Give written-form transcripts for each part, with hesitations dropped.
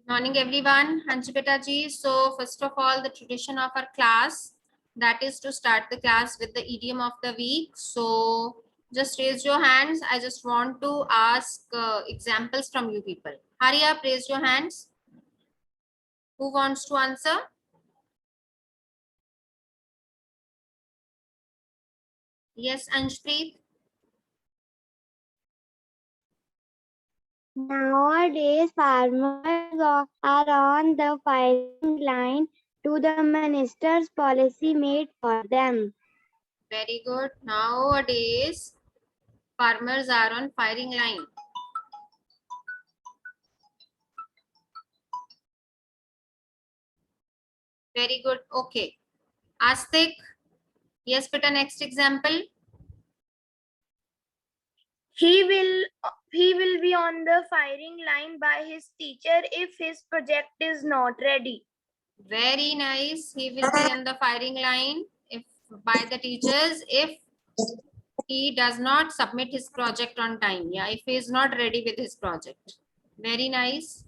Morning everyone. Hanji beta ji. So first of all, the tradition of our class, that is to start the class with the idiom of the week. So just raise your hands. I just want to ask examples from you people. Hurry up, raise your hands. Who wants to answer? Yes, Anshpreet. Nowadays, farmers are on the firing line to the minister's policy made for them. Very good. Nowadays, farmers are on firing line. Very good. Okay. Astik. Yes, beta, next example. He will be on the firing line by his teacher if his project is not ready. Very nice. He will be on the firing line if by the teachers if he does not submit his project on time. Yeah, if he is not ready with his project. Very nice.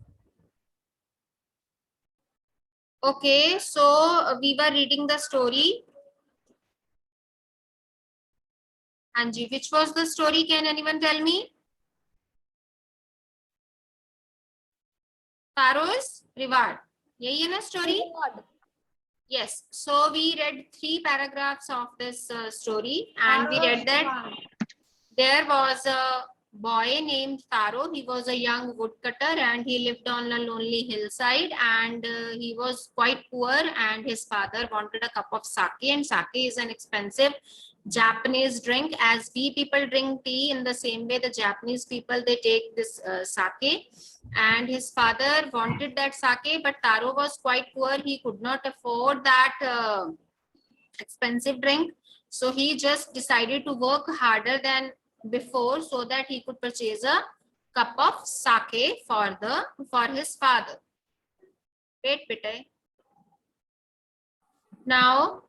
Okay, so we were reading the story. Anji, which was the story? Can anyone tell me? Taro's reward. Yahi hai na story? Yes. So we read 3 paragraphs of this story, and we read that there was a boy named Taro. He was a young woodcutter and he lived on a lonely hillside, and he was quite poor, and his father wanted a cup of sake, and sake is an expensive Japanese drink. As we people drink tea, in the same way the Japanese people, they take this sake, and his father wanted that sake, but Taro was quite poor. He could not afford that expensive drink, so he just decided to work harder than before so that he could purchase a cup of sake for his father. Wait, beta. Now,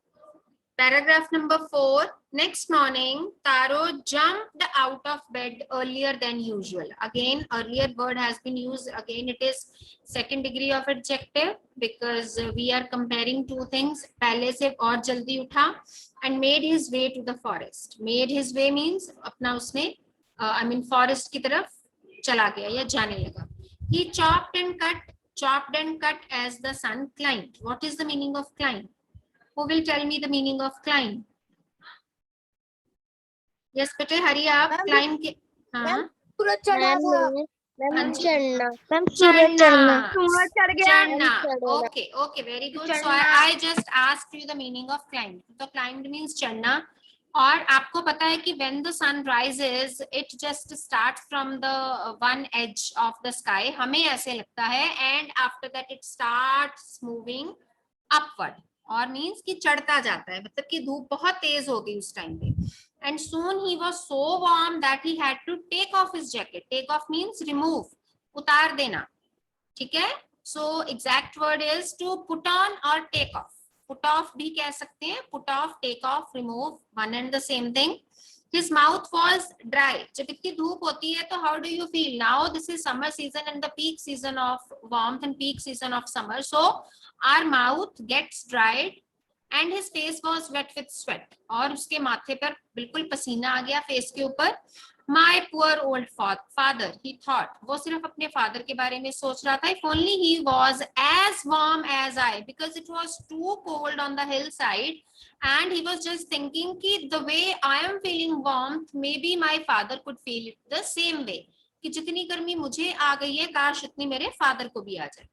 paragraph number 4. Next morning, Taro jumped out of bed earlier than usual. Again, earlier word has been used. Again, it is second degree of adjective because we are comparing two things. पहले से और जल्दी उठा and made his way to the forest. Made his way means अपना उसने I mean forest की तरफ चला गया या जाने लगा. He chopped and cut as the sun climbed. What is the meaning of climb? Who will tell me the meaning of climb? Yes, bete, hurry up. Climb के हाँ चढ़ना. Okay, very good. So I just asked you the meaning of climb. So climbed means चढ़ना. और आपको पता है कि when the sun rises, it just starts from the one edge of the sky. हमें ऐसे लगता है, and after that it starts moving upward. और मीन्स कि चढ़ता जाता है, मतलब कि धूप बहुत तेज हो गई उस टाइम पे. And soon he was so warm that he had to take off his jacket. Take off means remove, उतार देना. ठीक है. So exact word is to put on or take off. Put off भी कह सकते हैं. Put off, take off, remove, one and the same thing. His mouth was dry. जब इतनी धूप होती है तो how do you feel? Now this is summer season and the peak season of warmth and peak season of summer. So our mouth gets dried and his face was wet with sweat. और उसके माथे पर बिल्कुल पसीना आ गया face के ऊपर. My poor old father, he thought. वो सिर्फ अपने father के बारे में सोच रहा था. If only he was as warm as I, because it was too cold on the hillside, and he was just thinking कि the way I am feeling warmth, maybe my father could feel it the same way. कि जितनी गर्मी मुझे आ गई है, काश इतनी मेरे father को भी आ जाए.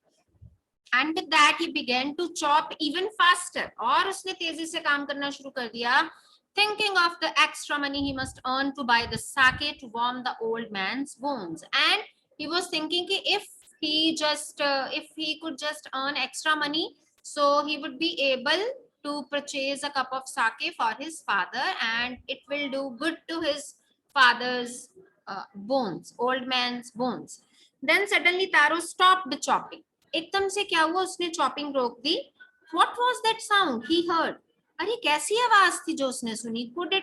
And with that he began to chop even faster. और उसने तेजी से काम करना शुरू कर दिया. Thinking of the extra money he must earn to buy the sake to warm the old man's bones, and he was thinking कि if he could just earn extra money, so he would be able to purchase a cup of sake for his father, and it will do good to his father's bones, old man's bones. Then suddenly Taro stopped the chopping. एकदम से क्या हुआ, उसने chopping रोक दी. What was that sound he heard? अरे कैसी आवाज थी जो उसने सुनी? Could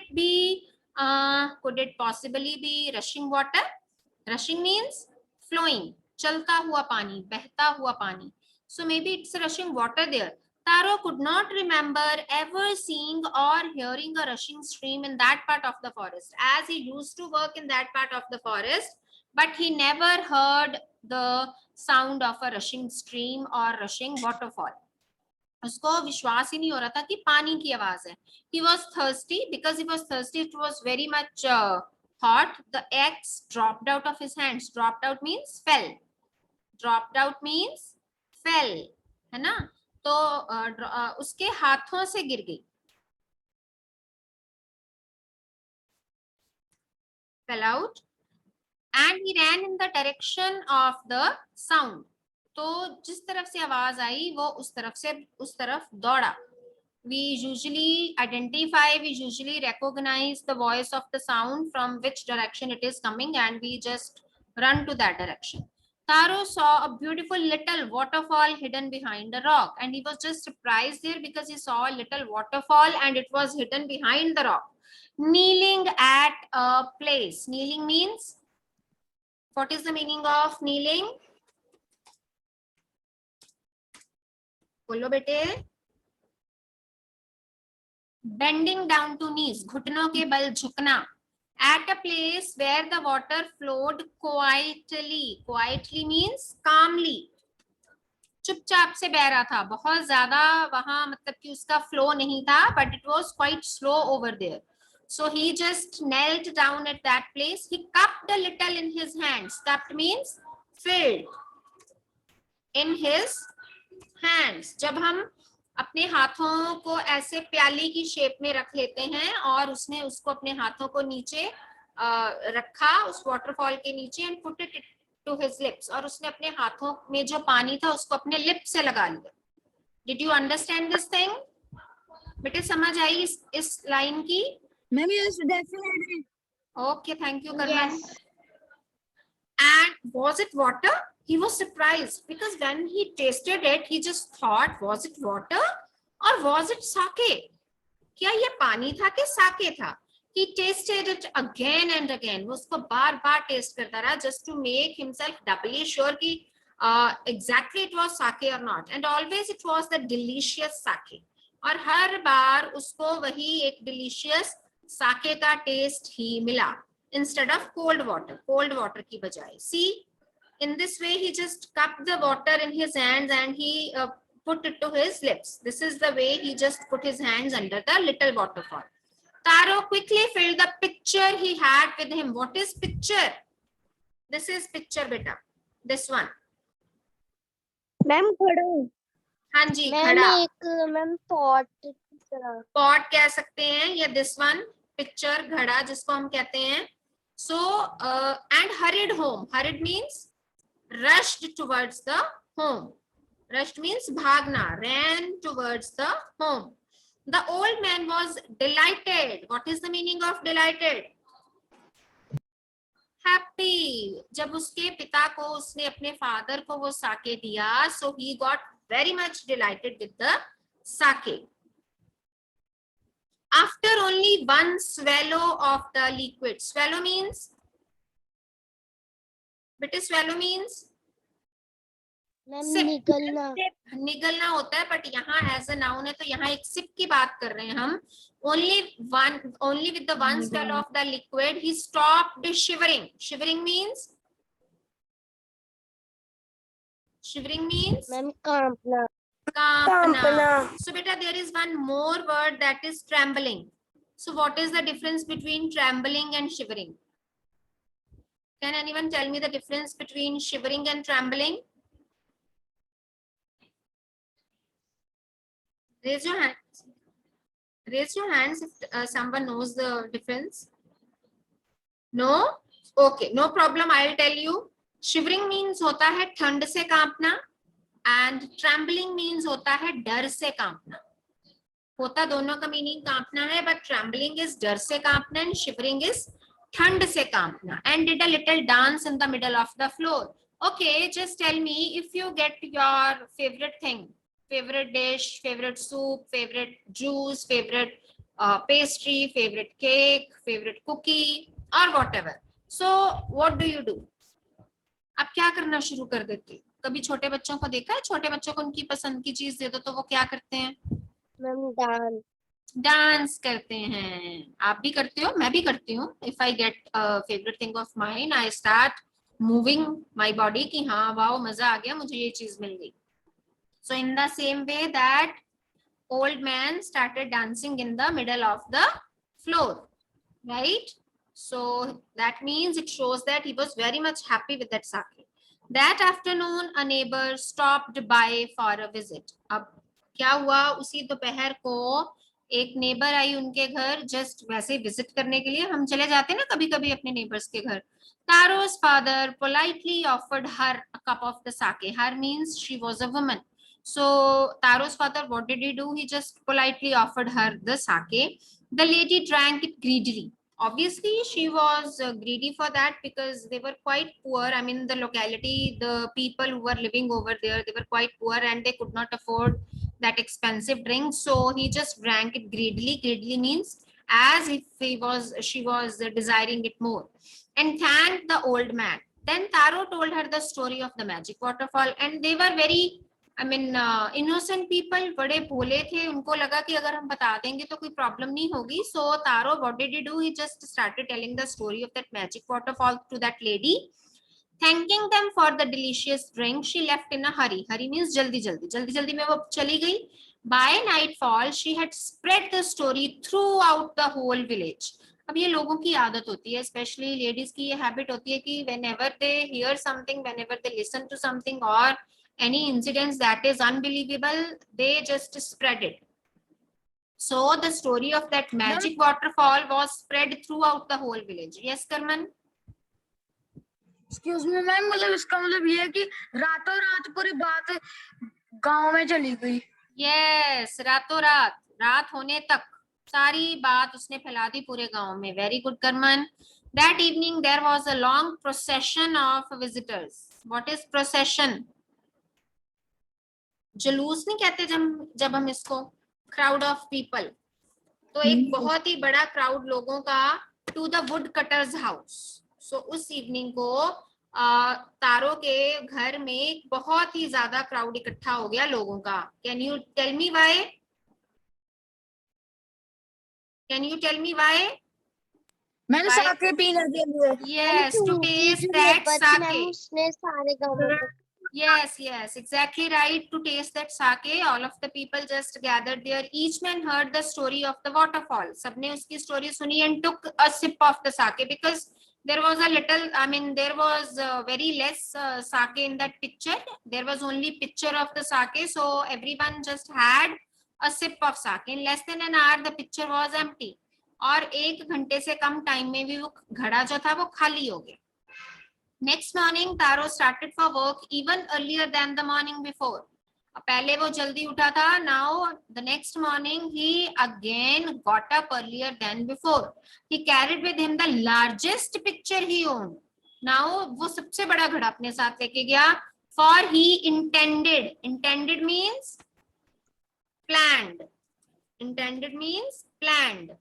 it possibly be rushing water? Rushing means flowing. चलता हुआ पानी, बहता हुआ पानी. So maybe it's rushing water there. Taro could not remember ever seeing or hearing a rushing stream in that part of the forest, as he used to work in that part of the forest, but he never heard the sound of a rushing stream or rushing waterfall. उसको विश्वास ही नहीं हो रहा था कि पानी की आवाज है. He was thirsty. Because he was thirsty, it was very much hot. The axe dropped out of his hands. Dropped out means fell. Dropped out means fell, है ना. तो उसके हाथों से गिर गई. Fell out. And he ran in the direction of the sound. तो जिस तरफ से आवाज आई वो उस तरफ दौड़ा. We usually identify, we usually recognize the voice of the sound from which direction it is coming, and we just run to that direction. Taro saw a beautiful little waterfall hidden behind a rock, and he was just surprised there because he saw a little waterfall and it was hidden behind the rock. Kneeling at a place. Kneeling means, what is the meaning of kneeling? बोलो बेटे. Bending down to knees, घुटनों के बल झुकना. At a place where the water flowed quietly. Quietly means calmly. चुपचाप से बह रहा था, बहुत ज्यादा वहां मतलब कि उसका फ्लो नहीं था, but it was quite slow over there. So he just knelt down at that place. He cupped a little in his hands. Cupped means filled in his hands. जब हम अपने हाथों को ऐसे प्याली की शेप में रख लेते हैं और उसने उसको अपने हाथों को नीचे रखा उस वाटरफॉल के नीचे, and put it to his lips, और उसने अपने हाथों में जो पानी था उसको अपने लिप से लगा लिया. Did you understand this thing? बेटे समझ आई इस लाइन की? Ma'am yes definitely. Okay, thank you Karman. And was it water? He was surprised because when he tasted it, he just thought, was it water or was it sake? क्या ये पानी था कि साके था? He tasted it again and again. वो उसको बार बार test करता रहा just to make himself doubly sure कि exactly it was sake or not. And always it was the delicious sake. और हर बार उसको वही एक delicious sake का टेस्ट ही मिला. Instead of cold water की बजाय. See, in this way he just cupped the water in his hands and he put it to his lips. This is the way he just put his hands under the little waterfall. Taro quickly filled the pitcher he had with him. What is pitcher? This is pitcher, beta. This one. Ma'am घड़ा. हाँ जी, ma'am घड़ा. एक ma'am pot. Pot कह सकते हैं, या this one picture, घड़ा जिसको हम कहते हैं. So and hurried home. Hurried means rushed towards the home. Rushed means bhagna, ran towards the home. The old man was delighted. What is the meaning of delighted? Happy. जब उसके पिता को उसने अपने फादर को वो साके दिया, so he got very much delighted with the sake. After only one swallow of the liquid. Swallow means? But swallow means? Ma'am निकलना. निगलना होता है, बट यहाँ एज अ नाउन है, तो यहाँ एक सिप की बात कर रहे हैं हम. Only with the one swallow of the liquid, he stopped shivering. Shivering means? Shivering means? Ma'am कांपना. Kampana. So beta, there is one more word that is trembling. So what is the difference between trembling and shivering? Can anyone tell me the difference between shivering and trembling? Raise your hands. Raise your hands if someone knows the difference. No? Okay, no problem. I'll tell you. Shivering means होता है ठंड से कांपना, and trembling means होता है डर से कांपना. होता दोनों का मीनिंग कांपना है, but trembling is डर से कांपना and shivering is ठंड से कांपना. And did a little dance in the middle of the floor. Okay, just tell me if you get your favorite thing, favorite dish, favorite soup, favorite juice, favorite pastry, favorite cake, favorite cookie, or whatever. So what do? आप क्या करना शुरू कर देते? कभी छोटे बच्चों को देखा है? छोटे बच्चों को उनकी पसंद की चीज दे दो तो वो क्या करते हैं? Ma'am dance. डांस करते हैं। आप भी करते हो, मैं भी करती हूँ। If I get favourite thing of mine, I start moving my body कि हाँ वाओ मजा आ गया, मुझे ये चीज मिल गई। So in the same way that old man started dancing in the middle of the floor, right? So that means it shows that he was very much happy with that sake. That afternoon a neighbor stopped by for a visit. अब क्या हुआ, उसी दोपहर को एक neighbour I उनके घर, just वैसे विजिट करने के लिए। हम चले जाते हैं ना कभी कभी अपने नेबर्स के घर। Taro's father politely offered her a cup of the sake. Her means she was a woman. So Taro's father, what did he do? He just politely offered her the sake. The lady drank it greedily. Obviously, she was greedy for that because they were quite poor. I mean, the locality, the people who were living over there, they were quite poor and they could not afford that expensive drink. So he just drank it greedily. Greedily means as if she was desiring it more, and thanked the old man. Then Taro told her the story of the magic waterfall, and they were very innocent people, बड़े भोले थे। उनको लगा कि अगर हम बता देंगे तो कोई प्रॉब्लम नहीं होगी। So Taro, what did he do? He just started telling the story of that magic waterfall to that lady, thanking them for the delicious drink. She left in a hurry. Hurry means जल्दी जल्दी, जल्दी जल्दी में वो चली गई। By nightfall, she had spread the story throughout the whole village. अब ये लोगों की आदत होती है, स्पेशली लेडीज की ये हैबिट होती है कि whenever they hear something, whenever they listen to something or any incidents that is unbelievable, they just spread it. So the story of that magic waterfall was spread throughout the whole village. Yes, Karman? Excuse me ma'am, मतलब इसका मतलब ये है कि रातों रात पूरी बात गांव में चली गई। Yes, रातों रात, रात होने तक सारी बात उसने फैला दी पूरे गांव में। Very good, Karman. That evening there was a long procession of visitors. What is procession? जुलूस नहीं कहते जब हम इसको, क्राउड ऑफ पीपल। तो एक बहुत ही बड़ा क्राउड लोगों का to the woodcutter's house. So उस इवनिंग को तारो के घर में बहुत ही ज्यादा क्राउड इकट्ठा हो गया लोगों का। Can you tell me why? Can you tell me why? मैंने साके पीने के लिए। यस, टू टेस्ट दैट साके। उसने सारे गाँव में Yes, yes, exactly right. To taste that sake, all of the people just gathered there. Each man heard the story of the waterfall. सबने उसकी story सुनी and took a sip of the sake because there was a little, I mean, there was very less sake in that picture. There was only picture of the sake, so everyone just had a sip of sake. In less than an hour, the picture was empty. और 1 घंटे से कम time में भी वो घड़ा जो था वो खाली हो गया। Next morning, Taro started for work even earlier than the morning before. पहले वो जल्दी उठा था। Now the next morning he again got up earlier than before. He carried with him the largest picture he owned. Now वो सबसे बड़ा घड़ा अपने साथ लेके गया। For he intended. Intended means planned. Intended means planned.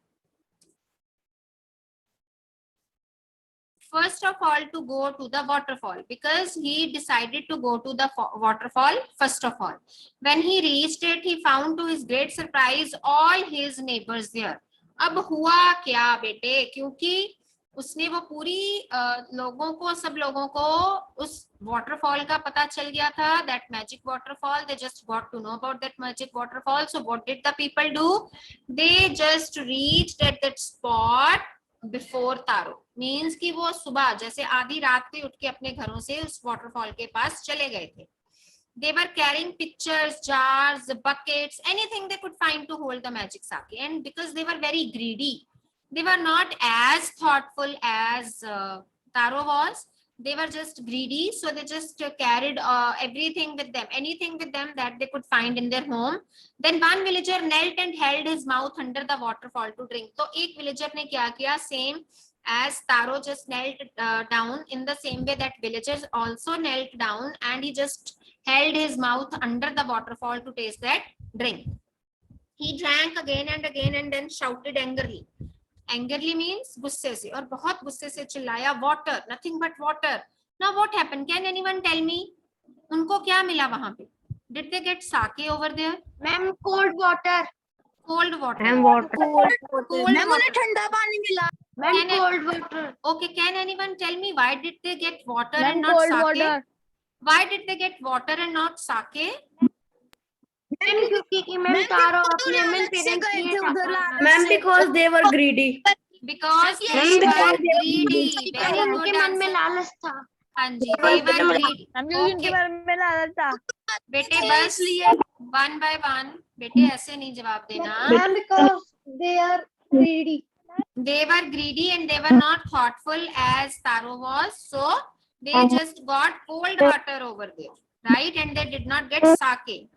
First of all, to go to the waterfall because he decided to go to the waterfall first of all. When he reached it, he found to his great surprise all his neighbors there. अब हुआ क्या बेटे, क्योंकि उसने वो पूरी सब लोगों को उस waterfall का पता चल गया था, that magic waterfall. They just got to know about that magic waterfall. So what did the people do? They just reached at that spot before taro. Means कि वो सुबह जैसे आधी रात को उठ के अपने घरों से उस वाटरफॉल के पास चले गए थे। They were carrying pitchers, jars, buckets, anything they could find to hold the magic sake. And because they were very greedy, they were not as thoughtful as Taro was. They were just greedy, so they just carried everything with them, anything with them that they could find in their home. Then one villager knelt and held his mouth under the waterfall to drink. तो एक villager ने क्या किया, same as Taro just knelt down, in the same way that villagers also knelt down and he just held his mouth under the waterfall to taste that drink. He drank again and then shouted angrily. Angrily means गुस्से से, और बहुत गुस्से से चिल्लाया, water, nothing but water. Now what happened? Can anyone tell me? उनको क्या मिला वहां पे? Did they get sake over there? Ma'am cold water. Cold water. Ma'am water Cold ma'am उन्हें water. ठंडा पानी मिला। Ma'am Can I- cold water. Okay, can anyone tell me why did they get water ma'am and not cold sake? Water. Why did they get water and not sake? Ma'am क्योंकि ma'am तारो अपने main parents के लिए चाहता. Ma'am because they were greedy. Because they Ma'am, were because they were greedy. Very उनके good मन में answer. लालच था. हाँ जी, they were greedy. उनके Okay. मन में लालच था. बेटे बस one by one. बेटे ऐसे नहीं जवाब देना. Ma'am because they are greedy. They were greedy and they were not thoughtful as Taro was. So they just got cold water over there, right? And they did not get sake.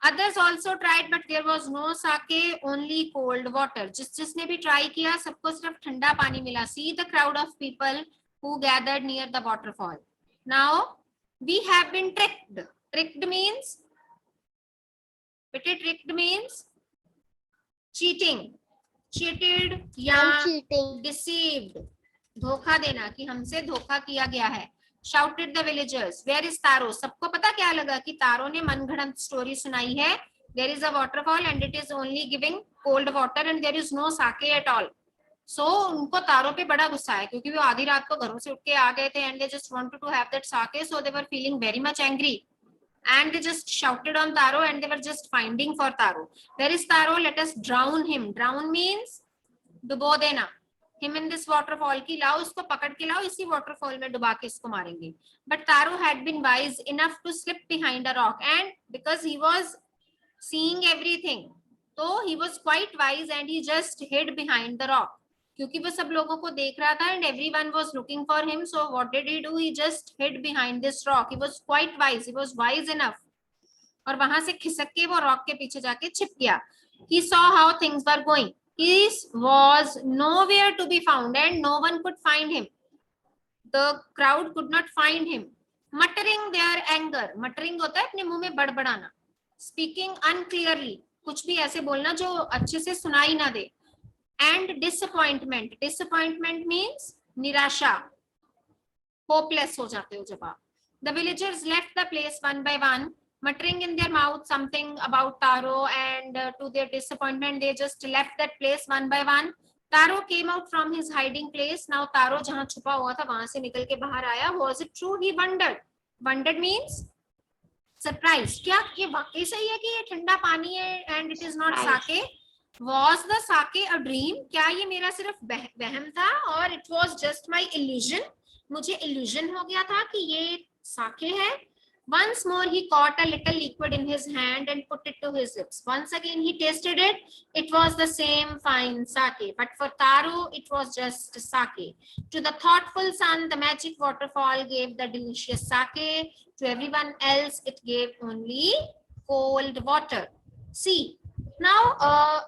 Others also tried, but there was no sake, only cold water. जिसने भी try किया, सबको सिर्फ ठंडा पानी मिला. See the crowd of people who gathered near the waterfall. Now we have been tricked. Tricked means, tricked means cheating. Cheated या deceived. धोखा देना कि हमसे धोखा किया गया है. Shouted the villagers. Where is Taro? सबको पता क्या लगा कि तारो ने मनगढ़ंत स्टोरी सुनाई है. There is a waterfall and it is only giving cold water and there is no sake at all. So उनको तारो पे बड़ा गुस्सा है क्योंकि वो आधी रात को घरों से उठ के आ गए थे and they just wanted to have that sake, so they were feeling very much angry and they just shouted on Taro and they were just finding for Taro. Where is Taro? Let us drown him. Drown means डुबो देना. Him in this waterfall की लाओ, इसको पकड़ के लाओ, इसी waterfall में डुबा के इसको मारेंगे. But Taro had been wise enough to slip behind a rock and because he was seeing everything, so he was quite wise and he just hid behind the rock. क्योंकि वो सब लोगों को देख रहा था and everyone was looking for him. So what did he do? He just hid behind this rock. He was quite wise. He was wise enough. और वहां से खिसक के वो रॉक के पीछे जाके छिप गया. He saw how things were going. He was nowhere to be found and no one could find him. The crowd could not find him. Muttering their anger. Muttering होता है अपने मुंह में बड़बड़ाना. Speaking unclearly. कुछ भी ऐसे बोलना जो अच्छे से सुनाई ना दे. And disappointment. Disappointment means निराशा. Hopeless हो जाते हो जब आप. The villagers left the place one by one, muttering in their mouth something about Taro, and to their disappointment they just left that place one by one. Taro came out from his hiding place. Now Taro जहाँ छुपा हुआ था वहां से निकल के बाहर आया. Was it true? He wondered. Wondered means surprised. क्या ये वाकई सही है कि ये ठंडा पानी है and it is not sake? Was the sake a dream? क्या ये मेरा सिर्फ वहम था और it was just my illusion? मुझे illusion हो गया था कि ये sake है. Once more he caught a little liquid in his hand and put it to his lips. Once again he tasted it. It was the same fine sake, but for Taro it was just sake. To the thoughtful son, the magic waterfall gave the delicious sake. To everyone else, it gave only cold water. See, now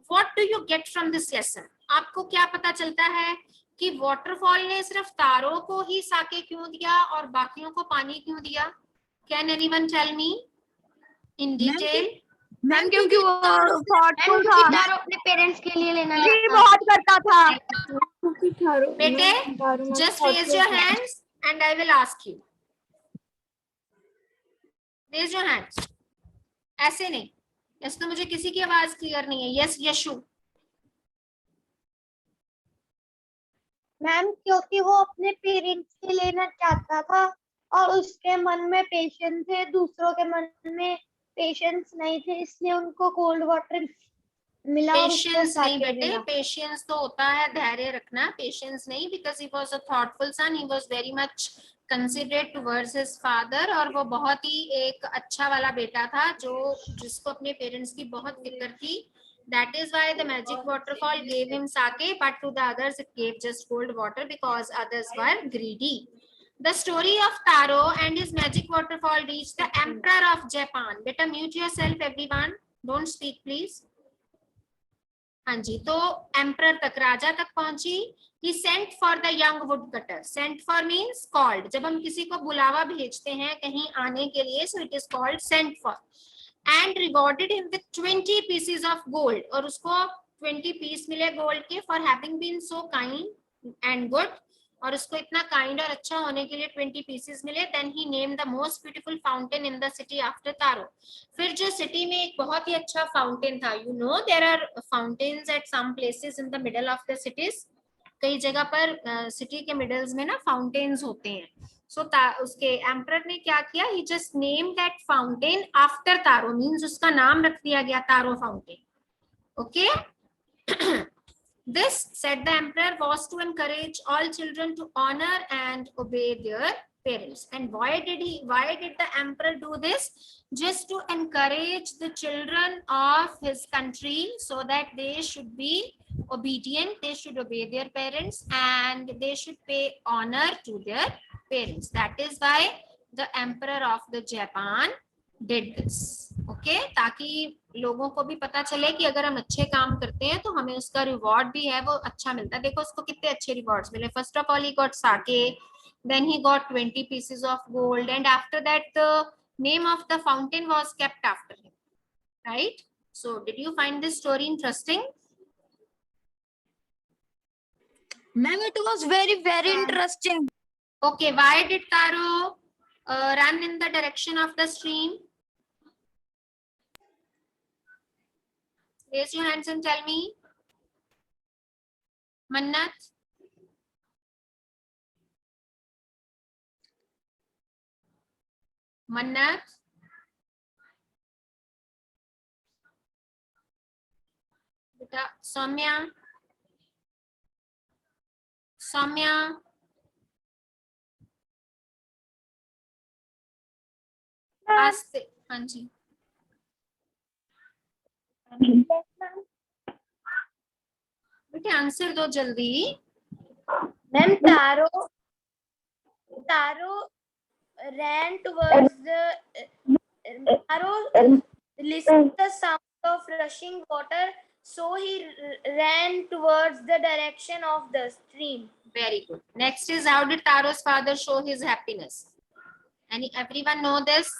what do you get from this lesson? आपको क्या पता चलता है कि waterfall ने सिर्फ तारों को ही साके क्यों दिया और बाकियों को पानी क्यों दिया? Can anyone tell me in detail? Ma'am क्योंकि वो थॉटफुल था. तारो अपने पेरेंट्स के लिए लेना बहुत करता था. बेटे, just raise your hands and I will ask you. Raise your hands. ऐसे नहीं. ऐसे तो मुझे किसी की आवाज क्लियर नहीं है. Yes, यशु. मैम क्योंकि वो अपने पेरेंट्स के लेना चाहता था और उसके मन में पेशेंस थे, दूसरों के मन में पेशेंस नहीं थे, इसलिए उनको कोल्ड वाटर मिला. पेशेंस नहीं बेटे, पेशेंस तो होता है धैर्य रखना. पेशेंस नहीं, because he was a thoughtful son. He was very much considerate towards his father और वो बहुत ही एक अच्छा वाला बेटा था जो जिसको अपने पेरेंट्स की बहुत फिक्र थी. That is why the magic waterfall gave him sake, but to the others it gave just cold water because others were greedy. The story of Taro and his magic waterfall reached the Emperor of Japan. Better mute yourself, everyone. Don't speak, please. हाँ जी, तो Emperor तक, राजा तक पहुंची. He sent for the young woodcutter. Sent for means called. जब हम किसी को बुलावा भेजते हैं कहीं आने के लिए, so it is called sent for. And rewarded him with 20 pieces of gold. और उसको 20 पीस मिले गोल्ड के for having been so kind and good. और उसको इतना काइंड और अच्छा होने के लिए 20 पीसेस मिले. Then he name the most beautiful fountain in the city after Taro. फिर जो सिटी में एक बहुत ही अच्छा फाउंटेन था, you know there are fountains at some places in the middle of the cities. कई जगह पर सिटी के मिडल्स में ना फाउंटेन्स होते हैं. सो उसके एम्परर ने क्या किया, he just name that fountain after Taro, means उसका नाम रख दिया गया Taro fountain. Okay. This, said the emperor, was to encourage all children to honor and obey their parents. And why did the emperor do this? Just to encourage the children of his country so that they should be obedient, they should obey their parents, and they should pay honor to their parents. That is why the emperor of the Japan did this. Okay, ताकि लोगों को भी पता चले कि अगर हम अच्छे काम करते हैं तो हमें उसका रिवॉर्ड भी है वो अच्छा मिलता है. देखो उसको कितने अच्छे रिवॉर्ड्स मिले. First of all he got sake, then he got 20 pieces of gold, and after that the name of the fountain was kept after him, right? So did you find this story interesting? Ma'am, it was very interesting. Okay, why did Taro run in the direction of the stream? Raise your hands and tell me. Mannat? Mannat? Beta, Soumya? Soumya? आस्ते. हाँ जी. बेटे answer दो जल्दी. Ma'am Taro ran towards Taro listened the sound of rushing water, so he ran towards the direction of the stream. Very good. Next is, how did Taro's father show his happiness? Everyone know this?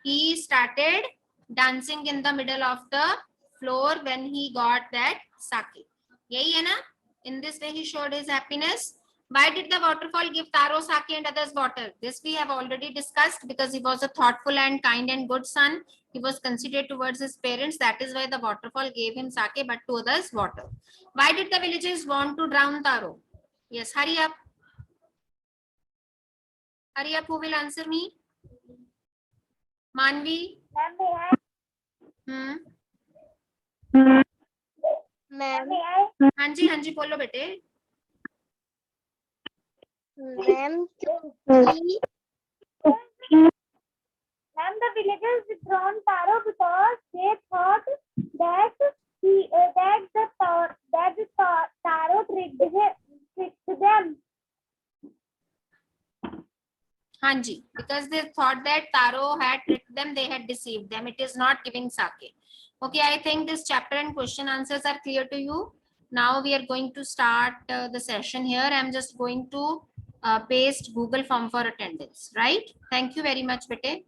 He started dancing in the middle of the floor when he got that sake. यही है ना? In this way he showed his happiness. Why did the waterfall give Taro sake and others water? This we have already discussed. Because he was a thoughtful and kind and good son. He was considerate towards his parents. That is why the waterfall gave him sake, but to others water. Why did the villagers want to drown Taro? Yes, hurry up. Hurry up, who will answer me? Manvi? Ma'am हाँ जी बोलो बेटे. Ma'am the villagers drowned Taro because they thought that the Taro tricked them. हाँ जी, because they thought that Taro had tricked them, they had deceived them. It is not giving sake. Okay, I think this chapter and question answers are clear to you. Now we are going to start the session here. I am just going to paste Google form for attendance, right? Thank you very much, bete.